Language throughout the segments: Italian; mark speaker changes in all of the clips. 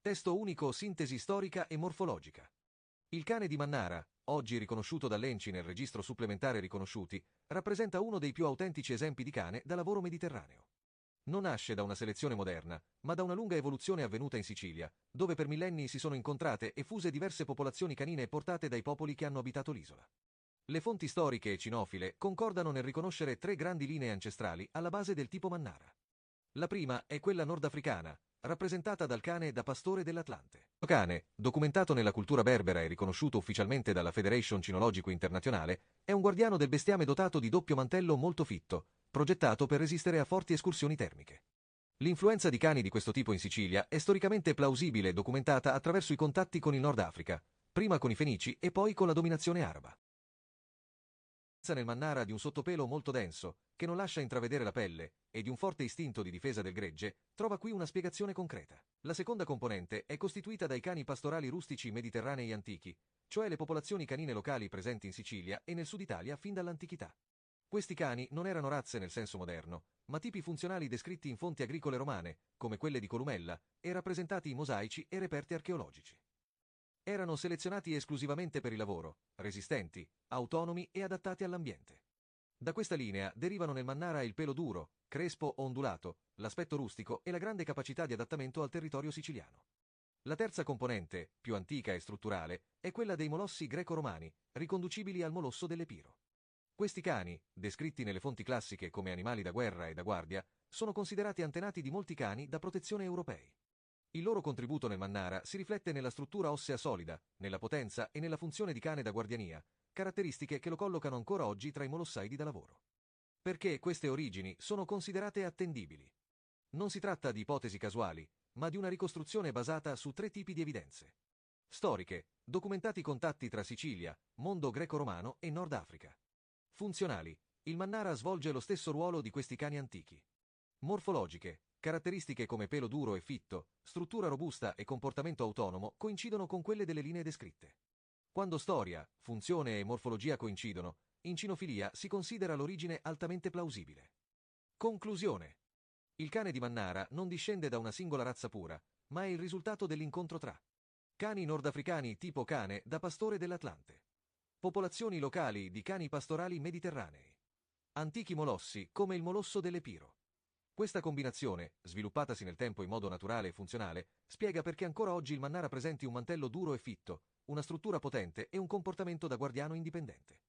Speaker 1: Testo unico, sintesi storica e morfologica. Il cane di Mannara, oggi riconosciuto dall'ENCI nel registro supplementare riconosciuti, rappresenta uno dei più autentici esempi di cane da lavoro mediterraneo. Non nasce da una selezione moderna, ma da una lunga evoluzione avvenuta in Sicilia, dove per millenni si sono incontrate e fuse diverse popolazioni canine portate dai popoli che hanno abitato l'isola. Le fonti storiche e cinofile concordano nel riconoscere tre grandi linee ancestrali alla base del tipo Mannara. La prima è quella nordafricana, rappresentata dal cane da pastore dell'Atlante. Il cane, documentato nella cultura berbera e riconosciuto ufficialmente dalla Federation Cinologico Internazionale, è un guardiano del bestiame dotato di doppio mantello molto fitto, progettato per resistere a forti escursioni termiche. L'influenza di cani di questo tipo in Sicilia è storicamente plausibile e documentata attraverso i contatti con il Nord Africa, prima con i Fenici e poi con la dominazione araba. Nel Mannara di un sottopelo molto denso, che non lascia intravedere la pelle, e di un forte istinto di difesa del gregge, trova qui una spiegazione concreta. La seconda componente è costituita dai cani pastorali rustici mediterranei antichi, cioè le popolazioni canine locali presenti in Sicilia e nel sud Italia fin dall'antichità. Questi cani non erano razze nel senso moderno, ma tipi funzionali descritti in fonti agricole romane, come quelle di Columella, e rappresentati in mosaici e reperti archeologici. Erano selezionati esclusivamente per il lavoro, resistenti, autonomi e adattati all'ambiente. Da questa linea derivano nel Mannara il pelo duro, crespo o ondulato, l'aspetto rustico e la grande capacità di adattamento al territorio siciliano. La terza componente, più antica e strutturale, è quella dei molossi greco-romani, riconducibili al molosso dell'Epiro. Questi cani, descritti nelle fonti classiche come animali da guerra e da guardia, sono considerati antenati di molti cani da protezione europei. Il loro contributo nel Mannara si riflette nella struttura ossea solida, nella potenza e nella funzione di cane da guardiania, caratteristiche che lo collocano ancora oggi tra i molossaidi da lavoro. Perché queste origini sono considerate attendibili. Non si tratta di ipotesi casuali, ma di una ricostruzione basata su tre tipi di evidenze. Storiche, documentati contatti tra Sicilia, mondo greco-romano e Nord Africa. Funzionali, il Mannara svolge lo stesso ruolo di questi cani antichi. Morfologiche, caratteristiche come pelo duro e fitto, struttura robusta e comportamento autonomo coincidono con quelle delle linee descritte. Quando storia, funzione e morfologia coincidono, in cinofilia si considera l'origine altamente plausibile. Conclusione. Il cane di Mannara non discende da una singola razza pura, ma è il risultato dell'incontro tra cani nordafricani tipo cane da pastore dell'Atlante, popolazioni locali di cani pastorali mediterranei, antichi molossi come il molosso dell'Epiro. Questa combinazione, sviluppatasi nel tempo in modo naturale e funzionale, spiega perché ancora oggi il Mannara presenti un mantello duro e fitto, una struttura potente e un comportamento da guardiano indipendente.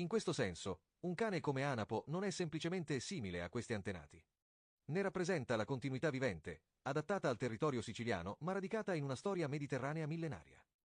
Speaker 1: In questo senso, un cane come Anapo non è semplicemente simile a questi antenati. Ne rappresenta la continuità vivente, adattata al territorio siciliano ma radicata in una storia mediterranea millenaria.